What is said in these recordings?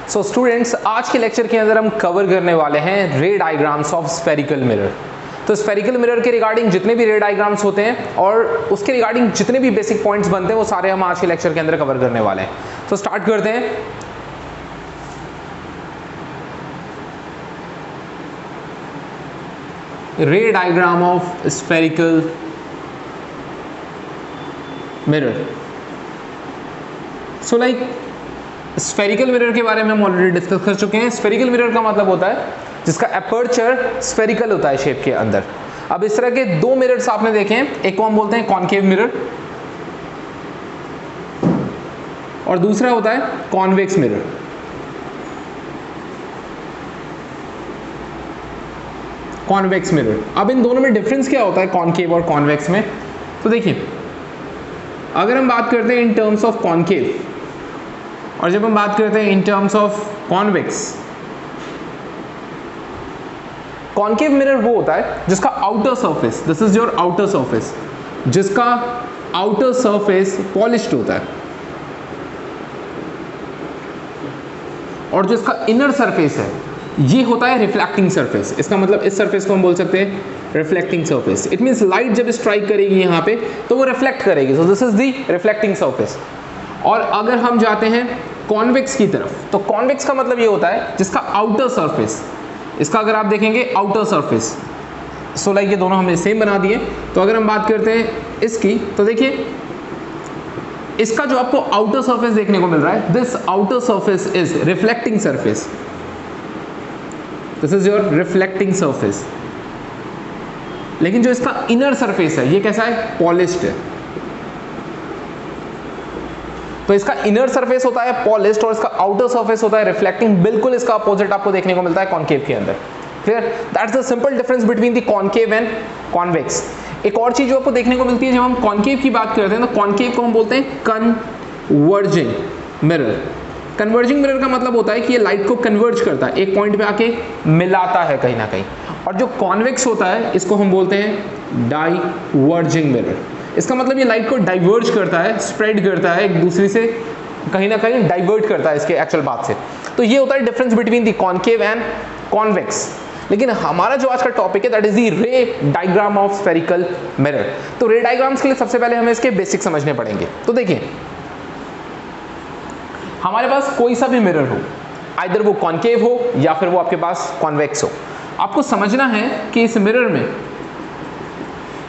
So students, आज के lecture के अंदर हम कवर करने वाले हैं रे डायग्राम्स ऑफ स्फेरिकल मिरर। तो स्फेरिकल मिरर के रिगार्डिंग जितने भी रे डायग्राम्स होते हैं और उसके रिगार्डिंग जितने भी बेसिक पॉइंट्स बनते हैं वो सारे हम आज के लेक्चर के अंदर कवर करने वाले हैं। तो स्टार्ट करते हैं। रे diagram of spherical mirror. So like spherical mirror के बारे में हम ऑलरेडी डिस्कस कर चुके हैं। स्फेरिकल मिरर का मतलब होता है जिसका अपर्चर स्फेरिकल होता है शेप के अंदर। अब इस तरह के दो मिरर्स आपने देखे हैं, एक को हम बोलते हैं कॉनकेव मिरर और दूसरा होता है कॉन्वेक्स मिरर। Convex mirror. अब इन दोनों में डिफरेंस क्या होता है कॉनकेव और कॉन्वेक्स में? तो देखिए, अगर हम बात करते हैं इन टर्म्स ऑफ कॉनकेव और जब हम बात करते हैं in terms of convex, concave mirror वो होता है जिसका outer surface, this is your outer surface, जिसका आउटर सरफेस पॉलिश्ड होता है और जिसका इनर सरफेस है ये होता है रिफ्लेक्टिंग सरफेस। इसका मतलब इस सरफेस को हम बोल सकते हैं reflecting surface. It means light जब स्ट्राइक करेगी यहाँ पे तो वो रिफ्लेक्ट करेगी, so this is the reflecting surface. और अगर हम जाते हैं कॉन्वेक्स की तरफ, तो कॉन्वेक्स का मतलब ये होता है जिसका आउटर सरफेस, इसका अगर आप देखेंगे आउटर सरफेस, सो लाइक ये दोनों हमने सेम बना दिए। तो अगर हम बात करते हैं इसकी, तो देखिए इसका जो आपको आउटर सरफेस देखने को मिल रहा है, this outer surface is reflecting surface, this is your reflecting surface. लेकिन जो इसका इनर सरफेस है ये कैसा है? पॉलिश्ड है। तो इसका इनर सरफेस होता है पॉलिश्ड और इसका आउटर सरफेस होता है रिफ्लेक्टिंग। बिल्कुल इसका अपोजिट आपको देखने को मिलता है कॉनकेव के अंदर। Clear? That's the simple difference between the concave and convex. एक और चीज जो आपको देखने को मिलती है जब हम कॉनकेव की बात करते हैं तो कॉनकेव को हम बोलते हैं कन्वर्जिंग मिरर। कन्वर्जिंग मिरर का मतलब होता है कि ये लाइट को कन्वर्ज करता है, एक पॉइंट पे आके मिलाता है कहीं ना कहीं। और जो कॉन्वेक्स होता है इसको हम बोलते हैं डाइवर्जिंग मिरर। इसका मतलब ये लाइट को डाइवर्ज करता है, स्प्रेड करता है, एक दूसरे से कहीं ना कहीं डाइवर्ट करता है इसके एक्चुअल बात से। तो ये होता है difference between the concave and convex. लेकिन हमारा जो आज का टॉपिक है दैट इज द रे डायग्राम ऑफ स्फेरिकल मिरर। तो रे डायग्राम्स के लिए सबसे पहले हमें इसके बेसिक समझने पड़ेंगे। तो देखिए, हमारे पास कोई सा भी मिरर हो, आइदर वो कॉनकेव हो या फिर वो आपके पास कॉन्वेक्स हो, आपको समझना है कि इस मिरर में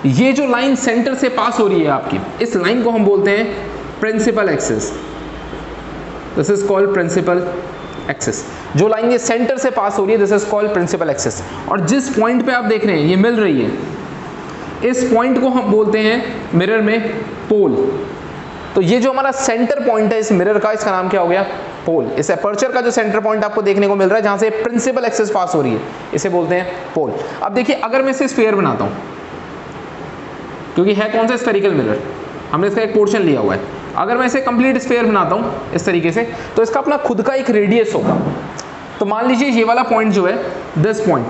ये जो लाइन सेंटर से पास हो रही है आपकी, इस लाइन को हम बोलते हैं principal axis. This is called principal axis. जो लाइन ये सेंटर से पास हो रही है this is called principal axis. और जिस पॉइंट पे आप देख रहे हैं ये मिल रही है, इस पॉइंट को हम बोलते हैं मिरर में पोल। तो ये जो हमारा सेंटर पॉइंट है इस मिरर का, इसका नाम क्या हो गया? पोल। इस अपर्चर का जो सेंटर पॉइंट आपको देखने को मिल रहा है जहां से प्रिंसिपल एक्सिस पास हो रही है, इसे बोलते हैं पोल। अब देखिए, अगर मैं इसे स्फीयर बनाता हूं, क्योंकि है कौन सा? स्फेरिकल मिरर, हमने इसका एक पोर्शन लिया हुआ है। अगर मैं इसे कंप्लीट स्फीयर बनाता हूं इस तरीके से, तो इसका अपना खुद का एक रेडियस होगा। तो मान लीजिए ये वाला पॉइंट जो है, दिस पॉइंट,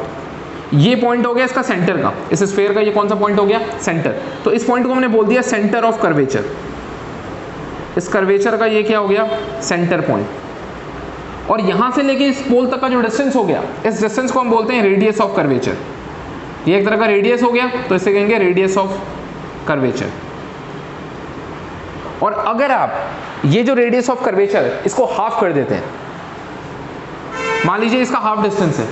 ये पॉइंट हो गया इसका सेंटर का, इस स्फीयर का ये कौन सा पॉइंट हो गया? सेंटर। तो इस पॉइंट को हमने बोल दिया सेंटर ऑफ कर्वेचर। इस कर्वेचर का ये क्या हो गया? Centre point. और यहां से लेके इस पोल तक का जो डिस्टेंस हो गया, इस डिस्टेंस को हम बोलते हैं रेडियस ऑफ कर्वेचर। ये एक तरह का रेडियस हो गया, तो इसे कहेंगे रेडियस ऑफ कर्वेचर। और अगर आप ये जो रेडियस ऑफ कर्वेचर है इसको हाफ कर देते हैं, मान लीजिए इसका हाफ डिस्टेंस है,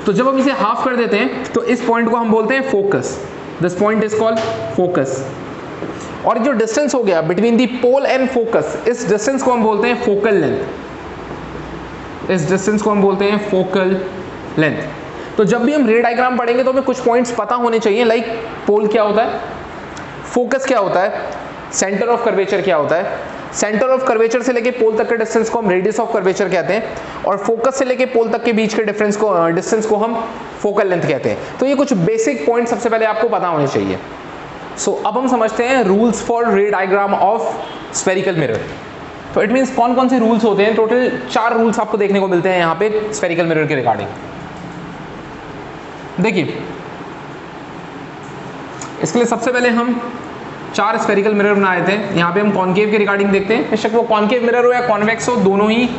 तो जब हम इसे हाफ कर देते हैं तो इस पॉइंट को हम बोलते हैं focus. This point is called focus. और जो डिस्टेंस हो गया between the pole and focus, इस डिस्टेंस को हम बोलते हैं फोकल लेंथ। इस डिस्टेंस को हम बोलते हैं फोकल लेंथ। तो जब भी हम रे डायग्राम पढ़ेंगे तो हमें कुछ पॉइंट्स पता होने चाहिए, लाइक पोल क्या होता है, फोकस क्या होता है, सेंटर ऑफ कर्वेचर क्या होता है। सेंटर ऑफ कर्वेचर से लेके पोल तक के डिस्टेंस को हम रेडियस ऑफ कर्वेचर कहते हैं और फोकस से लेके पोल तक के बीच के डिस्टेंस को हम फोकल लेंथ कहते हैं। तो ये कुछ बेसिक पॉइंट सबसे पहले आपको पता होने चाहिए। सो अब हम समझते हैं रूल्स फॉर रे डायग्राम ऑफ स्फेरिकल मिरर। तो इट मींस कौन कौन से रूल्स होते हैं? टोटल 4 रूल्स आपको देखने को मिलते हैं यहाँ पे स्फेरिकल मिरर के रिगार्डिंग। देखिए, इसके लिए सबसे पहले हम 4 स्फेरिकल मिरर बनाए थे। यहाँ पे हम कॉनकेव के रिगार्डिंग देखते हैं। बेशक वो कॉनकेव मिरर हो या कॉन्वेक्स हो, दोनों ही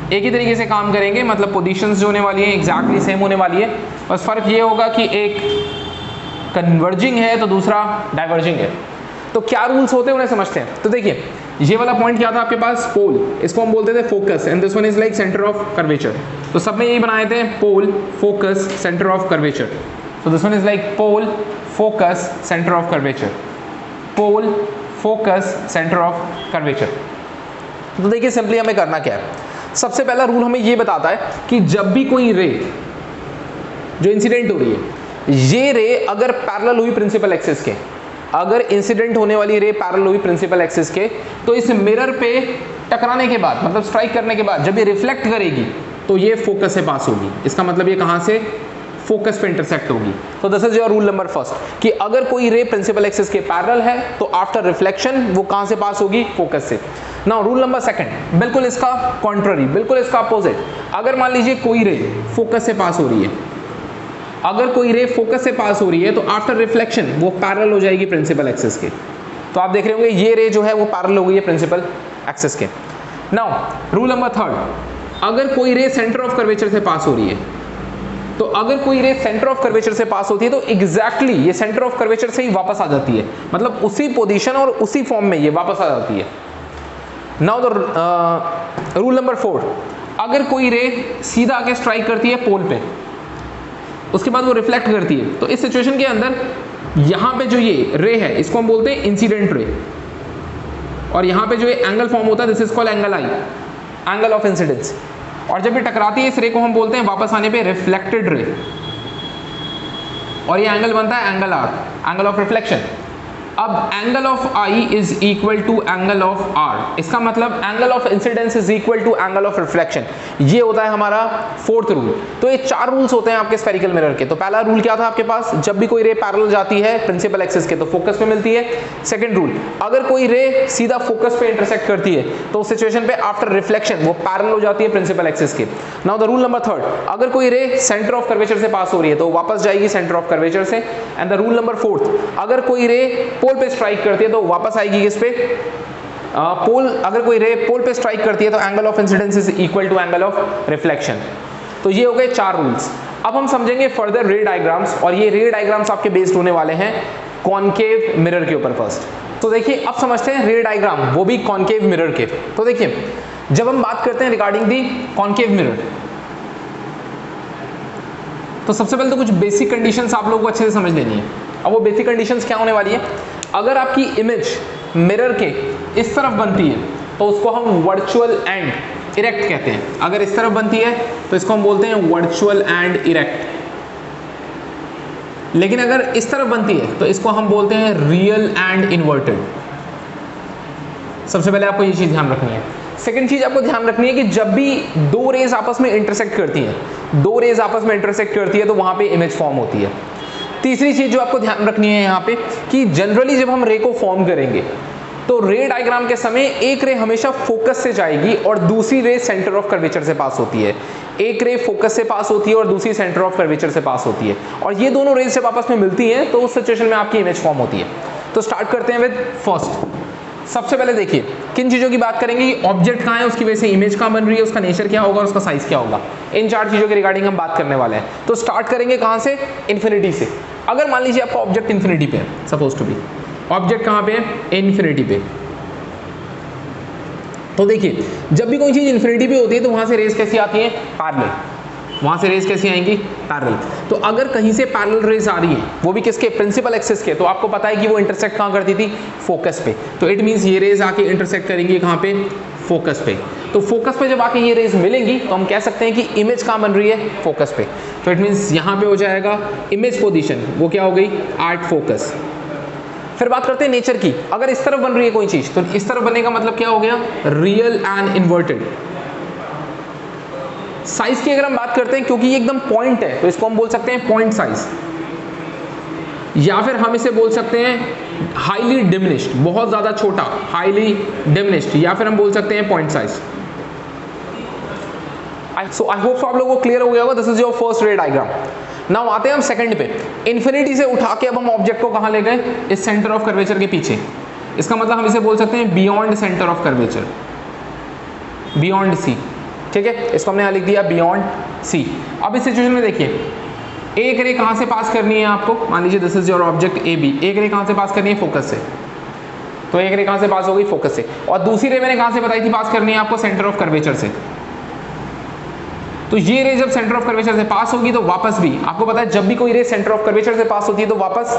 एक ही तरीके से काम करेंगे, मतलब पोजीशंस जो होने वाली है एग्जैक्टली सेम होने वाली है, बस फर्क ये होगा कि एक कन्वर्जिंग है तो दूसरा डाइवर्जिंग है। तो क्या रूल्स होते हैं उन्हें समझते हैं। तो देखिए ये वाला पॉइंट क्या था आपके पास, पोल, इसको हम बोलते थे focus, and this one is like centre of curvature. तो सब में यही बनाए थे, pole, focus, centre of curvature. तो this one is like pole, focus, centre of curvature, pole, focus, centre of curvature. तो देखिए सिंपली हमें करना क्या है, सबसे पहला रूल हमें ये बताता है कि जब भी कोई रे जो इंसिडेंट हो रही है, ये रे अगर पैरेलल हुई प्रिंसिपल एक्सिस के, अगर इंसिडेंट होने वाली रे पैरेलल हुई प्रिंसिपल एक्सिस के, तो इस मिरर पे टकराने के बाद, मतलब स्ट्राइक करने के बाद जब ये रिफ्लेक्ट करेगी तो ये फोकस से पास होगी। इसका मतलब ये कहां से, फोकस पे इंटरसेक्ट होगी। तो this is your rule number first कि अगर कोई रे प्रिंसिपल एक्सिस के पैरेलल है तो आफ्टर रिफ्लेक्शन वो कहां से पास होगी, फोकस से। नाउ रूल नंबर सेकंड, बिल्कुल इसका कॉन्ट्ररी, बिल्कुल इसका अपोजिट। अगर मान लीजिए कोई रे फोकस से पास हो रही है, अगर कोई रे फोकस से पास हो रही है तो आफ्टर रिफ्लेक्शन वो पैरेलल हो जाएगी प्रिंसिपल एक्सिस के। तो आप देख रहे होंगे ये रे जो है वो पैरेलल हो गई है प्रिंसिपल एक्सिस के। नाउ रूल नंबर थर्ड, अगर कोई रे सेंटर ऑफ कर्वेचर से पास हो रही है, तो अगर कोई रे सेंटर ऑफ कर्वेचर से पास होती है तो एग्जैक्टली ये सेंटर ऑफ कर्वेचर से ही वापस आ जाती है, मतलब उसी पोजीशन और उसी फॉर्म में ये वापस आ जाती है। नाउ द रूल नंबर 4, अगर कोई रे सीधा आके स्ट्राइक करती है पोल पे, उसके बाद वो रिफ्लेक्ट करती है, तो इस सिचुएशन के अंदर यहां पे जो ये रे है इसको हम बोलते हैं इंसिडेंट रे, और यहां पे जो ये एंगल फॉर्म होता है this is called angle I, angle of incidence. और जब ये टकराती है इस रे को हम बोलते हैं वापस आने पे रिफ्लेक्टेड रे, और ये एंगल बनता है angle r, angle of reflection. अब angle of i is equal to angle of r, इसका मतलब angle of incidence is equal to angle of reflection. ये होता है हमारा फोर्थ रूल। तो ये 4 रूल्स होते हैं आपके स्फेरिकल मिरर के। तो पहला रूल क्या था आपके पास, जब भी कोई रे पैरेलल जाती है प्रिंसिपल एक्सिस के तो फोकस पे मिलती है। सेकंड रूल, अगर कोई रे सीधा फोकस पे इंटरसेक्ट करती है तो उस सिचुएशन पे आफ्टर रिफ्लेक्शन वो पैरेलल हो जाती है प्रिंसिपल एक्सिस के। Now the rule number third, अगर कोई रे सेंटर ऑफ कर्वेचर से पास हो रही है तो वापस जाएगी सेंटर ऑफ कर्वेचर से। And the rule number fourth, अगर कोई रे पोल पे स्ट्राइक करती है तो वापस आएगी किस पे, पोल। अगर कोई रे पोल पे स्ट्राइक करती है तो angle of incidence is equal to angle of reflection. तो ये हो गए 4 रूल्स। अब हम समझेंगे फर्दर रे डायग्राम्स, और ये रे डायग्राम्स आपके बेस्ड होने वाले हैं कॉनकेव मिरर के ऊपर फर्स्ट। तो देखिए अब समझते हैं रे डायग्राम, वो भी कॉनकेव मिरर के। तो देखिए जब हम बात करते हैं रिगार्डिंग दी कॉनकेव मिरर, तो सबसे पहले तो कुछ बेसिक कंडीशंस आप लोगों को अच्छे से समझ लेनी है। अब वो बेसिक कंडीशंस क्या होने वाली है, अगर आपकी इमेज मिरर के इस तरफ बनती है तो उसको हम वर्चुअल एंड इरेक्ट कहते हैं। अगर इस तरफ बनती है तो इसको हम बोलते हैं वर्चुअल एंड इरेक्ट। लेकिन अगर इस तरफ बनती है तो इसको हम बोलते हैं रियल एंड इन्वर्टेड। सबसे पहले आपको ये चीज ध्यान रखनी है। सेकंड चीज आपको ध्यान रखनी है कि जब भी 2 रेज आपस में इंटरसेक्ट करती हैं, 2 रेज आपस में इंटरसेक्ट करती है तो वहां पे इमेज फॉर्म होती है। तीसरी चीज जो आपको ध्यान रखनी है यहाँ पे कि जनरली जब हम रे को फॉर्म करेंगे तो रे डायग्राम के समय एक रे हमेशा फोकस से जाएगी और दूसरी रे सेंटर ऑफ कर्वेचर से पास होती है। एक रे फोकस से पास होती है और दूसरी सेंटर ऑफ कर्वेचर से पास होती है, और ये दोनों रेज जब आपस में मिलती हैं तो उस सिचुएशन में आपकी इमेज फॉर्म होती है। तो स्टार्ट करते हैं विद फर्स्ट। सबसे पहले देखिए किन चीजों की बात करेंगे, ऑब्जेक्ट कहाँ है, उसकी वजह से इमेज कहाँ बन रही है, उसका नेचर क्या होगा, उसका साइज क्या होगा। इन 4 चीजों के रिगार्डिंग हम बात करने वाले हैं। तो स्टार्ट करेंगे कहाँ से, इन्फिनिटी से। अगर मान लीजिए आपका ऑब्जेक्ट इन्फिनिटी पे है, सपोज टू बी ऑब्जेक्ट कहाँ पे है, इन्फिनिटी पे। तो देखिए जब भी कोई चीज इन्फिनिटी पे होती है तो वहां से रेज कैसी आती है, पैरेलल। वहां से रेज कैसी आएंगी, पैरेलल। तो अगर कहीं से पैरेलल रेज आ रही है, वो भी किसके, प्रिंसिपल एक्सिस के, तो आपको पता है कि वो इंटरसेक्ट कहां करती थी, फोकस पे। तो इट मींस ये रेज आके इंटरसेक्ट करेंगी कहां पे, फोकस पे। तो फोकस पे जब आके ये रेज मिलेंगी तो हम कह सकते हैं कि इमेज कहां बन रही है, फोकस पे। तो इट मींस यहां पे हो जाएगा इमेज पोजीशन, वो क्या हो गई, एट फोकस। फिर बात करते हैं नेचर की। अगर इस तरफ बन रही है कोई चीज तो इस तरफ बनने का मतलब क्या हो गया, रियल एंड इन्वर्टेड। साइज की अगर हम बात करते हैं, क्योंकि ये एकदम पॉइंट है तो इसको हम बोल सकते हैं पॉइंट साइज, या फिर हम इसे बोल सकते हैं हाईली डिमिनिश्ड, बहुत ज्यादा छोटा, हाईली डिमिनिश्ड, या फिर हम बोल सकते हैं point size. So I hope आप लोगों को क्लियर हो गया होगा। This is your first ray diagram. Now आते हैं हम सेकंड पे। इन्फिनिटी से उठा के अब हम ऑब्जेक्ट को कहां ले गए, इस सेंटर ऑफ कर्वेचर के पीछे। इसका मतलब हम इसे बोल सकते हैं beyond centre of curvature, beyond C. ठीक है, इसको हमने यहाँ लिख दिया बियॉन्ड सी। अब इस सिचुएशन में देखिए, एक रे कहाँ से पास करनी है आपको, मान लीजिए this is your object A B, एक रे कहाँ से पास करनी है, फोकस से, तो एक रे कहाँ से पास हो गई, फोकस से, और दूसरी रे मैंने कहाँ से बताई थी पास करनी है आपको, सेंटर ऑफ कर्वेचर से। तो ये रे जब सेंटर ऑफ कर्वेचर से पास होगी तो वापस भी आपको पता है जब भी कोई रे सेंटर ऑफ कर्वेचर से पास होती है तो वापस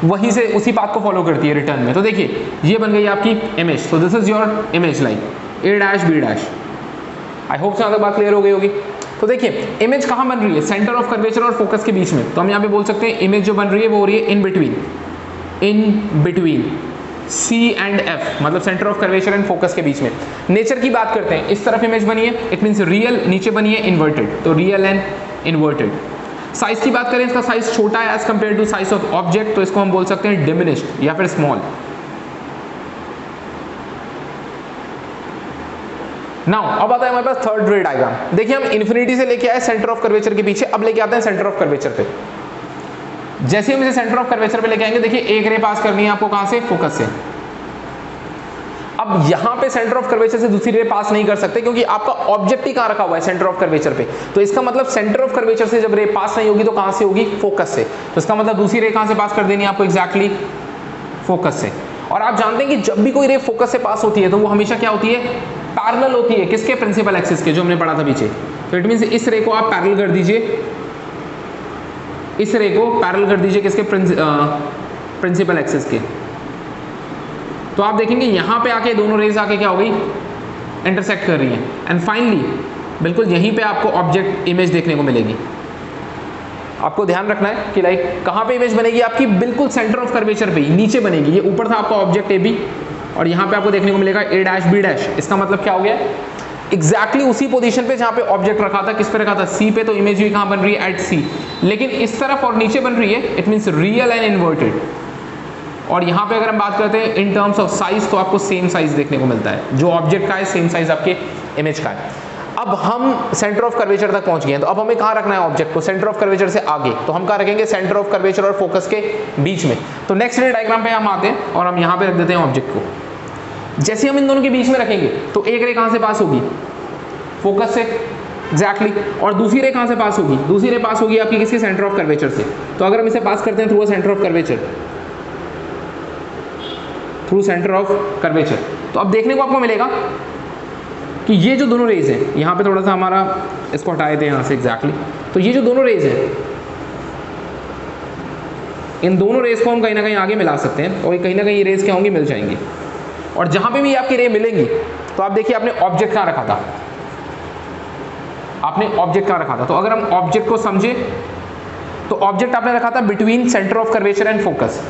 वहीं से उसी पाथ को फॉलो करती है रिटर्न में। तो देखिए ये बन गई आपकी इमेज, तो this is your image line A dash B dash. I hope से बात क्लियर हो गई होगी। तो देखिए इमेज कहाँ बन रही है, सेंटर ऑफ कर्वेचर और फोकस के बीच में, तो हम यहाँ पे बोल सकते हैं इमेज जो बन रही है वो हो रही है in between C and F, मतलब centre of curvature and focus के बीच में। नेचर की बात करते हैं, इस तरफ इमेज बनी है, इट मींस रियल, नीचे बनी है इन्वर्टेड, तो रियल एंड इन्वर्टेड। साइज की बात करें, इसका साइज छोटा है as compare to size of object, तो इसको हम बोल सकते हैं डिमिनिश्ड या फिर स्मॉल। नाउ अब आता है हमारे पास थर्ड रे डायग्राम। देखिए हम इन्फिनिटी से लेके आए सेंटर ऑफ कर्वेचर के पीछे, अब लेके आते हैं सेंटर ऑफ कर्वेचर पे। जैसे हम इसे सेंटर ऑफ कर्वेचर पे लेके आएंगे, देखिए एक रे पास करनी है आपको कहां से, फोकस से। अब यहां पे सेंटर ऑफ कर्वेचर से दूसरी रे पास नहीं कर सकते क्योंकि आपका ऑब्जेक्ट ही कहां रखा हुआ है, सेंटर ऑफ कर्वेचर पे। तो इसका मतलब सेंटर ऑफ कर्वेचर से जब रे पास नहीं होगी तो कहां से होगी, फोकस से। तो इसका मतलब दूसरी रे कहां से पास कर देनी है आपको, एग्जैक्टली फोकस से। और आप जानते हैं कि जब भी कोई रे फोकस से पास होती है तो वो हमेशा क्या होती है, पैरेलल होती है, किसके, प्रिंसिपल एक्सिस के, जो हमने पढ़ा था पीछे। तो इट मींस इस रे को आप पैरेलल कर दीजिए, इस रे को पैरेलल कर दीजिए किसके, प्रिंसिपल एक्सिस के। तो आप देखेंगे यहां पे आके दोनों रेज आके क्या हो गई, इंटरसेक्ट कर रही हैं, एंड फाइनली बिल्कुल यहीं पे आपको ऑब्जेक्ट इमेज देखने को मिलेगी। आपको ध्यान रखना है कि लाइक कहां पे इमेज बनेगी आपकी, बिल्कुल सेंटर ऑफ कर्वेचर पे ही, नीचे बनेगी। ये ऊपर था आपका ऑब्जेक्ट ए बी और यहां पे आपको देखने को मिलेगा ए डैश बी डैश। इसका मतलब क्या हो गया, एग्जैक्टली उसी पोजीशन पे जहां पे ऑब्जेक्ट रखा था, किस पे रखा था, सी पे, तो इमेज भी कहां बन रही है, एट सी। लेकिन इस तरफ और नीचे बन रही है, it means real and inverted. और यहां पे अगर हम बात करते हैं इन टर्म्स ऑफ साइज, तो आपको सेम साइज देखने को मिलता है, जो ऑब्जेक्ट का है सेम साइज आपके इमेज का है। अब हम सेंटर ऑफ कर्वेचर तक पहुंच गए हैं, तो अब हमें कहां रखना है ऑब्जेक्ट को, सेंटर ऑफ कर्वेचर से आगे। तो हम कहां रखेंगे, सेंटर ऑफ कर्वेचर और फोकस के बीच में। तो नेक्स्ट रे डायग्राम पे हम आते हैं और हम यहां पे रख देते हैं ऑब्जेक्ट को। जैसे हम इन दोनों के बीच में रखेंगे तो एक रे कहां से पास होगी, फोकस से, एग्जैक्टली। और दूसरी रे कहां से पास होगी, दूसरी रे पास होगी आपकी किसके, सेंटर ऑफ कर्वेचर से। तो अगर हम इसे पास करते हैं through centre of curvature, through centre of curvature, तो अब देखने को आपको मिलेगा कि ये जो दोनों रेज हैं, यहां पे थोड़ा सा हमारा इसको हटाए थे यहां से, एग्जैक्टली। तो ये जो दोनों रेज हैं, इन दोनों रेज को हम कहीं ना कहीं आगे मिला सकते हैं और कहीं ना कहीं ये रेज क्या होंगी, मिल जाएंगी। और जहां पे भी आपकी रे मिलेंगी, तो आप देखिए आपने ऑब्जेक्ट कहां रखा था, आपने ऑब्जेक्ट कहां रखा था। तो अगर हम ऑब्जेक्ट को समझे तो ऑब्जेक्ट आपने रखा था between centre of curvature and focus,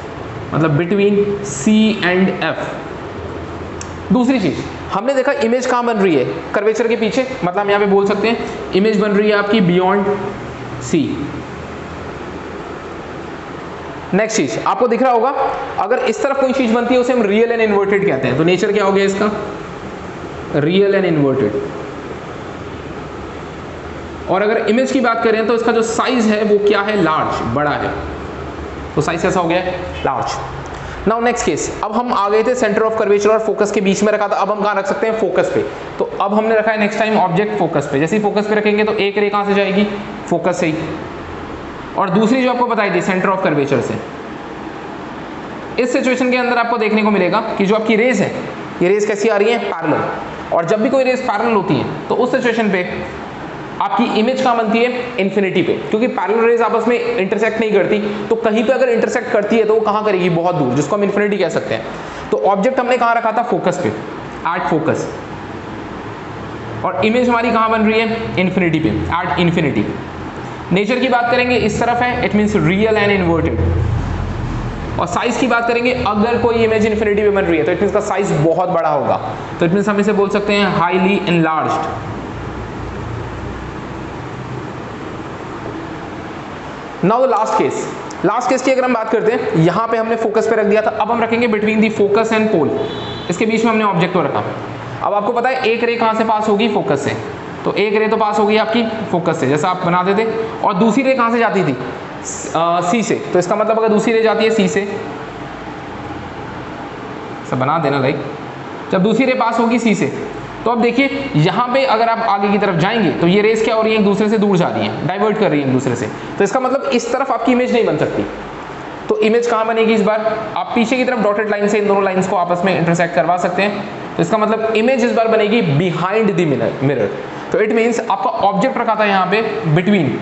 मतलब बिटवीन सी एंड एफ। दूसरी चीज हमने देखा इमेज कहां बन रही है, कर्वेचर के पीछे, मतलब हम यहां पे बोल सकते हैं इमेज बन रही है आपकी बियॉन्ड सी। नेक्स्ट चीज आपको दिख रहा होगा, अगर इस तरफ कोई चीज बनती है उसे हम रियल एंड इन्वर्टेड कहते हैं। तो नेचर क्या हो गया इसका, रियल एंड इन्वर्टेड। और अगर इमेज की बात करें तो इसका जो साइज है वो क्या है, लार्ज, बड़ा है। तो साइज कैसा हो गया, लार्ज। नाउ नेक्स्ट केस, अब हम आ गए थे सेंटर ऑफ कर्वेचर और फोकस के बीच में रखा था, अब हम कहां रख सकते हैं, फोकस पे। तो अब हमने रखा है नेक्स्ट टाइम ऑब्जेक्ट फोकस पे। जैसे ही फोकस पे रखेंगे तो एक रे कहां से जाएगी, फोकस से ही, और दूसरी जो आपको बताई थी सेंटर ऑफ कर्वेचर से। इस सिचुएशन के अंदर आपको देखने को मिलेगा कि जो आपकी रेज है, ये रेज कैसी आ रही है, पैरेलल। और जब भी कोई रेज पैरेलल होती है तो उस सिचुएशन पे आपकी इमेज कहां बनती है, इन्फिनिटी पे, क्योंकि पैरेलल रेज आपस में इंटरसेक्ट नहीं करती। तो कहीं पे अगर इंटरसेक्ट करती है तो वो कहां करेगी, बहुत दूर, जिसको हम इन्फिनिटी कह सकते हैं। तो ऑब्जेक्ट हमने कहां रखा था, फोकस पे, एट फोकस, और इमेज हमारी कहां बन रही है, इन्फिनिटी पे, एट इन्फिनिटी। नेचर की बात करेंगे इस तरफ है, it means real and inverted. और साइज की बात करेंगे, अगर कोई इमेज इन्फिनिटी पे बन रही है तो इट मींस का साइज बहुत बड़ा होगा। तो इट मींस हम इसे बोल सकते हैं highly enlarged. Now the last case की अगर हम बात करते हैं, यहां पे हमने फोकस पे रख दिया था, अब हम रखेंगे बिटवीन दी फोकस एंड पोल, इसके बीच में हमने ऑब्जेक्ट को रखा। अब आपको पता है एक रे कहां से पास होगी, फोकस से। तो एक रे तो पास होगी आपकी फोकस से, जैसा आप बना देते, और दूसरी रे कहां से जाती थी, सी से। तो इसका मतलब अगर दूसरी रे जाती है सी से, सब बना देना लाइक, जब दूसरी रे पास होगी सी से, तो तो अब देखिए यहाँ पे अगर आप आगे की तरफ जाएंगे तो ये रेस क्या हो रही है, एक दूसरे से दूर जा रही है, डाइवर्ट कर रही है एक दूसरे से, तो इसका मतलब इस तरफ आपकी इमेज नहीं बन सकती। तो इमेज कहाँ बनेगी इस बार, आप पीछे की तरफ डॉटेड लाइन से इन दोनों लाइंस को आपस में इंटरसेक्ट करवा सकते हैं, तो इसका मतलब इमेज इस बार बनेगी बिहाइंड द मिरर। तो इट मीन्स आपका ऑब्जेक्ट रखा था यहाँ पे बिटवीन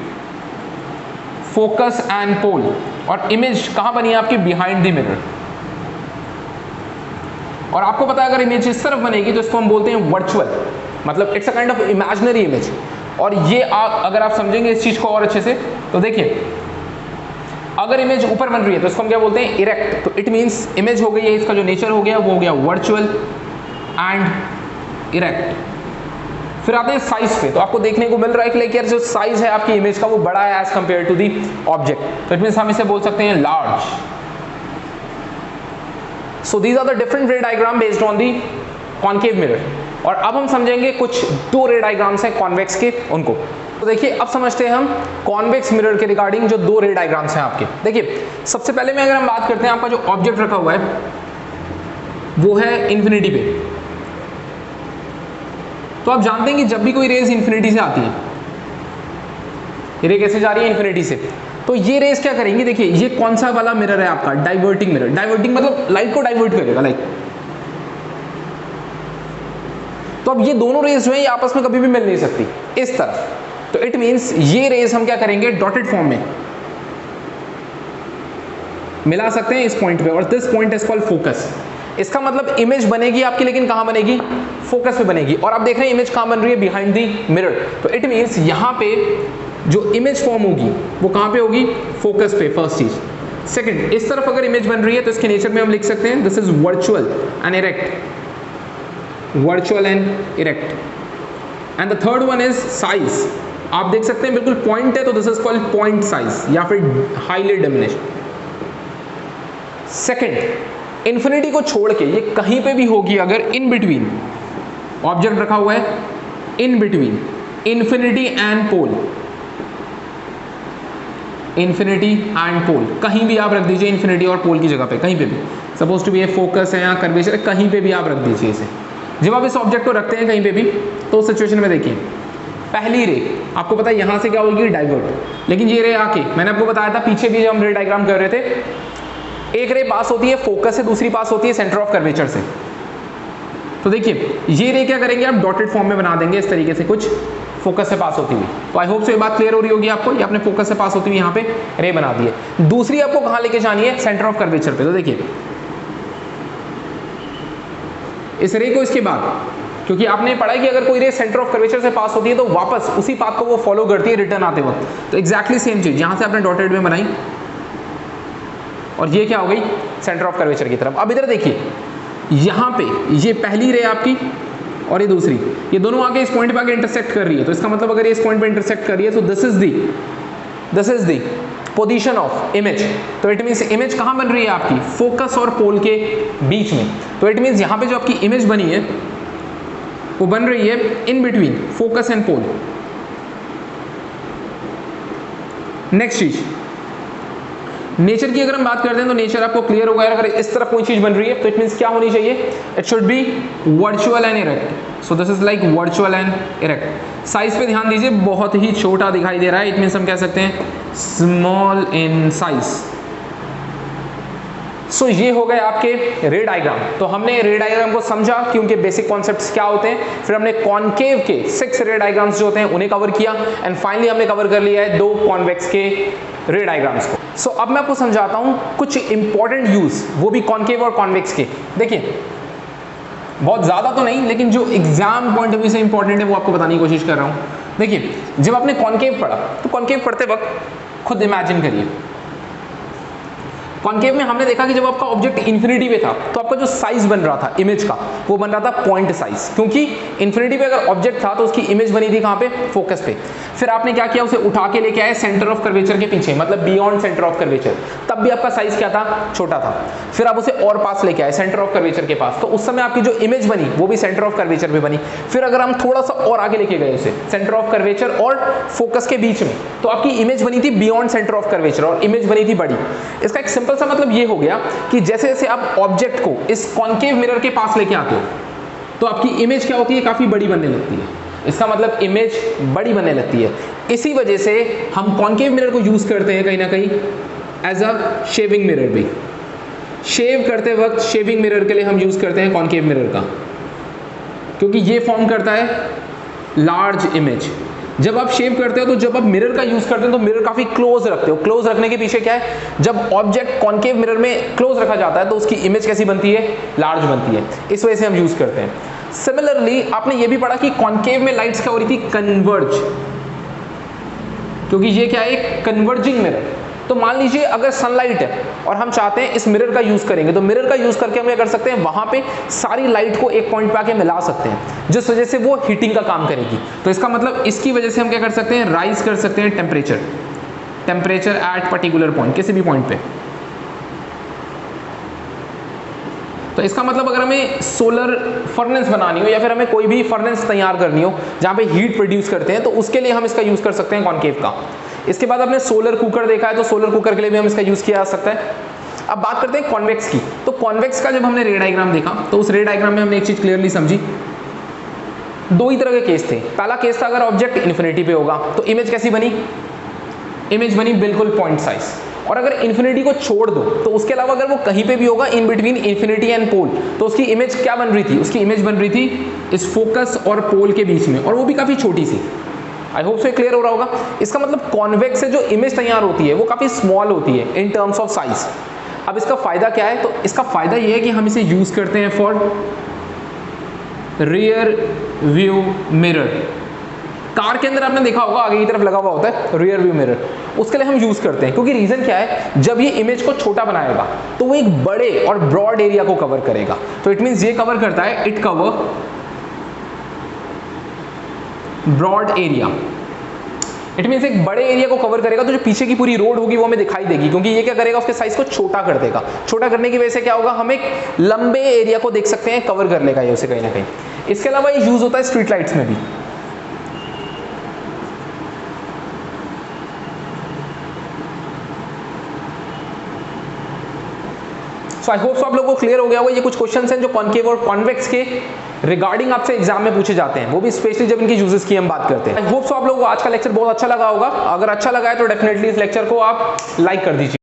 फोकस एंड पोल, और इमेज कहाँ बनी है आपकी, बिहाइंड द मिरर। और आपको पता है अगर इमेज इस तरफ बनेगी तो इसको हम बोलते हैं वर्चुअल, मतलब it's a kind of imaginary image. और ये अगर आप समझेंगे इस चीज को और अच्छे से तो देखिए, अगर इमेज ऊपर बन रही है तो इसको हम क्या बोलते हैं, इरेक्ट। तो इट मींस इमेज हो गई है, इसका जो नेचर हो गया वो हो गया वर्चुअल एंड इरेक्ट। फिर आते हैं साइज पे, तो आपको देखने को मिल रहा है कि लाइक यार जो साइज है आपकी इमेज का वो बड़ा है as compare to the object, तो इट मींस हम इसे बोल सकते हैं large. So these are the different ray diagram based on the concave mirror. और अब हम समझेंगे कुछ दो रे डायग्राम्स हैं कॉन्वेक्स के, उनको। तो देखिए अब समझते हैं हम कॉन्वेक्स मिरर के रिगार्डिंग जो दो रे डायग्राम्स हैं आपके। देखिए सबसे पहले में अगर हम बात करते हैं, आपका जो ऑब्जेक्ट रखा हुआ है वो है इंफिनिटी पे। तो आप जानते हैं कि जब भी कोई रेज इंफिनिटी से आती है, ये रे कैसे जा रही है, इंफिनिटी से, तो ये रेज क्या करेंगी, देखिए ये कौन सा वाला मिरर है आपका, डाइवर्टिंग मिरर। डाइवर्टिंग मतलब लाइट को डाइवर्ट करेगा, लाइक। तो अब ये दोनों रेज जो है ये आपस में कभी भी मिल नहीं सकती इस तरफ, तो इट मींस ये रेज हम क्या करेंगे, डॉटेड फॉर्म में मिला सकते हैं इस पॉइंट पे, और this point is called focus. इसका मतलब इमेज बनेगी आपकी, लेकिन कहां बनेगी, फोकस पे बनेगी। और आप देख रहे हैं इमेज कहां बन रही है, बिहाइंड दी मिरर। तो इट मींस यहां पे जो इमेज फॉर्म होगी वो कहां पे होगी, फोकस पे, फर्स्ट चीज। सेकंड, इस तरफ अगर इमेज बन रही है तो इसके नेचर में हम लिख सकते हैं this is virtual and erect, virtual and erect. And the third one is size. आप देख सकते हैं बिल्कुल पॉइंट है, तो this is called point size या फिर हाईली डिमिनिश्ड। सेकंड, इन्फिनिटी को छोड़ के ये कहीं पे भी होगी अगर इन बिटवीन ऑब्जेक्ट रखा हुआ है, in between infinity and pole, infinity and pole, कहीं भी आप रख दीजिए इन्फिनिटी और पोल की जगह पे, कहीं पे भी, सपोज टू बी ये फोकस है या कर्वेचर है, कहीं पे भी आप रख दीजिए इसे। जब आप इस ऑब्जेक्ट को रखते हैं कहीं पे भी, तो उस सिचुएशन में देखिए पहली रे आपको पता है यहां से क्या होगी, डाइवर्ट। लेकिन ये रे आके, मैंने आपको बताया था पीछे भी जब हम रे डायग्राम कर रहे थे, एक रे पास होती है फोकस से, दूसरी पास होती है सेंटर ऑफ कर्वेचर से। तो देखिए ये रे क्या करेंगे, आप डॉटेड फॉर्म में बना देंगे इस तरीके से, कुछ फोकस से पास होती हुई। तो आई होप सो ये बात क्लियर हो रही होगी आपको, ये आपने फोकस से पास होती हुई यहाँ पे रे बना दी है। दूसरी आपको कहां लेके जानी है, सेंटर ऑफ कर्वेचर पे। तो देखिए इस रे को इसके बाद, क्योंकि आपने पढ़ा है कि अगर कोई रे सेंटर ऑफ कर्वेचर से पास होती है तो वापस उसी पाथ को वो फॉलो करती है रिटर्न आते वक्त। तो एग्जैक्टली सेम चीज यहां से आपने डॉटेड में बनाई, और ये क्या हो गई, सेंटर ऑफ कर्वेचर की तरफ। अब इधर देखिए यहां पे ये पहली रे आपकी और ये दूसरी, ये दोनों आके इस पॉइंट पे आके इंटरसेक्ट कर रही है। तो इसका मतलब अगर ये इस पॉइंट पे इंटरसेक्ट कर रही है तो this is the position of image. तो इट मींस इमेज कहां बन रही है आपकी, फोकस और पोल के बीच में। तो इट मींस यहां पे जो आपकी इमेज बनी है वो बन रही है in between focus and pole. Next चीज, नेचर की अगर हम बात करते हैं तो नेचर आपको क्लियर होगा, अगर इस तरफ कोई चीज बन रही है तो इट मींस क्या होनी चाहिए, it should be virtual and erect. So this is like virtual and erect. Size पे ध्यान दीजिए, बहुत ही छोटा दिखाई दे रहा है, इट मींस हम कह सकते हैं स्मॉल इन साइज। सो ये हो गए आपके रे डायग्राम। तो हमने रे डायग्राम को समझा कि उनके बेसिक कॉन्सेप्ट्स क्या होते हैं, फिर हमने कॉनकेव के 6 रे डायग्राम्स जो होते हैं उन्हें कवर किया, एंड फाइनली हमने कवर कर लिया है 2 कॉन्वेक्स के रे डायग्राम्स को। सो अब मैं आपको समझाता हूं कुछ इंपॉर्टेंट यूज, वो भी कॉनकेव और कॉन्वेक्स के। देखिए बहुत ज्यादा तो नहीं, लेकिन जो एग्जाम पॉइंट ऑफ व्यू से इंपॉर्टेंट है वो आपको बताने की कोशिश कर रहा हूं। देखिए जब आपने कॉनकेव पढ़ा तो कॉनकेव पढ़ते वक्त खुद इमेजिन करिए, कॉनकेव में हमने देखा कि जब आपका ऑब्जेक्ट इंफिनिटी पे था तो आपका जो साइज बन रहा था इमेज का वो बन रहा था पॉइंट साइज, क्योंकि इंफिनिटी पे अगर ऑब्जेक्ट था तो उसकी इमेज बनी थी कहां पे, फोकस पे। फिर आपने क्या किया, उसे उठा के लेके आए सेंटर ऑफ कर्वेचर के पीछे, मतलब बियॉन्ड सेंटर ऑफ कर्वेचर, तब भी आपका साइज क्या था, छोटा था। फिर आप उसे और पास लेके आए सेंटर ऑफ कर्वेचर के पास, तो उस समय आपकी जो इमेज बनी वो भी सेंटर ऑफ कर्वेचर पे बनी। फिर अगर हम थोड़ा सा और आगे लेके गए उसे सेंटर ऑफ कर्वेचर और फोकस के बीच में, तो आपकी इमेज बनी थी बियॉन्ड सेंटर ऑफ कर्वेचर और इमेज बनी थी बड़ी। इसका एक सिंपल सा मतलब ये हो गया कि जैसे जैसे आप ऑब्जेक्ट को इस कॉनकेव मिरर के पास लेके आते हो, तो आपकी इमेज क्या होती है, काफ़ी बड़ी बनने लगती है। इसका मतलब इमेज बड़ी बनने लगती है। इसी वजह से हम कॉन्केव मिरर को यूज़ करते हैं कहीं ना कहीं एज अ शेविंग मिरर भी। शेव करते वक्त शेविंग मिरर के लिए हम यूज़ करते हैं कॉन्केव मिरर का, क्योंकि ये फॉर्म करता है लार्ज इमेज। जब आप शेव करते हो तो जब आप मिरर का यूज़ करते हो तो मिरर काफ़ी क्लोज रखते हो। क्लोज रखने के पीछे क्या है, जब ऑब्जेक्ट कॉन्केव मिरर में क्लोज रखा जाता है तो उसकी इमेज कैसी बनती है, लार्ज बनती है। इस वजह से हम यूज़ करते हैं। सिमिलरली आपने ये भी पढ़ा कि कॉन्केव में लाइट्स क्या हो रही थी, कन्वर्ज, क्योंकि ये क्या है, एक कन्वर्जिंग मिरर। तो मान लीजिए अगर सनलाइट है और हम चाहते हैं इस मिरर का यूज करेंगे, तो मिरर का यूज करके हम क्या कर सकते हैं, वहां पे सारी लाइट को एक पॉइंट पे आके मिला सकते हैं, जिस वजह से वो हीटिंग का काम करेगी। तो इसका मतलब इसकी वजह से हम क्या कर सकते हैं, राइज कर सकते हैं टेम्परेचर एट पर्टिकुलर पॉइंट, किसी भी पॉइंट पे। तो इसका मतलब अगर हमें सोलर फर्नेस बनानी हो या फिर हमें कोई भी फर्नेस तैयार करनी हो जहां पे हीट प्रोड्यूस करते हैं, तो उसके लिए हम इसका यूज कर सकते हैं कॉन्केव का। इसके बाद आपने सोलर कुकर देखा है, तो सोलर कुकर के लिए भी हम इसका यूज किया जा सकता है। अब बात करते हैं कॉन्वेक्स की। तो कॉन्वेक्स का जब हमने रे डायग्राम देखा तो उस रे डायग्राम में हमने एक चीज क्लियरली समझी, दो ही तरह के केस थे। पहला केस था अगर ऑब्जेक्ट इन्फिनिटी पे होगा तो इमेज कैसी बनी, इमेज बनी बिल्कुल पॉइंट साइज। और अगर इन्फिनिटी को छोड़ दो तो उसके अलावा अगर वो कहीं पे भी होगा इन बिटवीन इन्फिनिटी एंड पोल, तो उसकी इमेज क्या बन रही थी, उसकी इमेज बन रही थी इस फोकस और पोल के बीच में, और वो भी काफी छोटी सी। आई होप से क्लियर हो रहा होगा। इसका मतलब कॉन्वेक्स से जो इमेज तैयार होती है वो काफी स्मॉल होती है इन टर्म्स ऑफ साइज। अब इसका फायदा क्या है, तो इसका फायदा ये है कि हम इसे यूज करते हैं for rear view mirror. Car के अंदर आपने देखा होगा आगे की तरफ लगा हुआ होता है रियर व्यू मिरर, उसके लिए हम यूज करते हैं, क्योंकि रीजन क्या है, जब ये इमेज को छोटा बनाएगा तो वो एक बड़े और ब्रॉड एरिया को कवर करेगा। तो इट मींस ये कवर करता है, it cover broad area. It means एक बड़े एरिया को कवर करेगा, तो जो पीछे की पूरी रोड होगी वो हमें दिखाई देगी, क्योंकि ये क्या करेगा, उसके साइज को छोटा कर देगा। छोटा करने की वजह से क्या होगा, हम एक लंबे एरिया को देख सकते हैं, कवर कर लेगा ये उसे कहीं ना कहीं। इसके अलावा ये यूज होता है स्ट्रीट लाइट्स में भी। सो आई होप आप लोगों को क्लियर हो गया होगा। ये कुछ क्वेश्चंस हैं जो कॉन्केव और कॉन्वेक्स के रिगार्डिंग आपसे एग्जाम में पूछे जाते हैं, वो भी स्पेशली जब इनकी यूजेस की हम बात करते हैं। आई होप आप लोगों को आज का लेक्चर बहुत अच्छा लगा होगा। अगर अच्छा लगा है तो डेफिनेटली इस लेक्चर को आप लाइक कर दीजिए।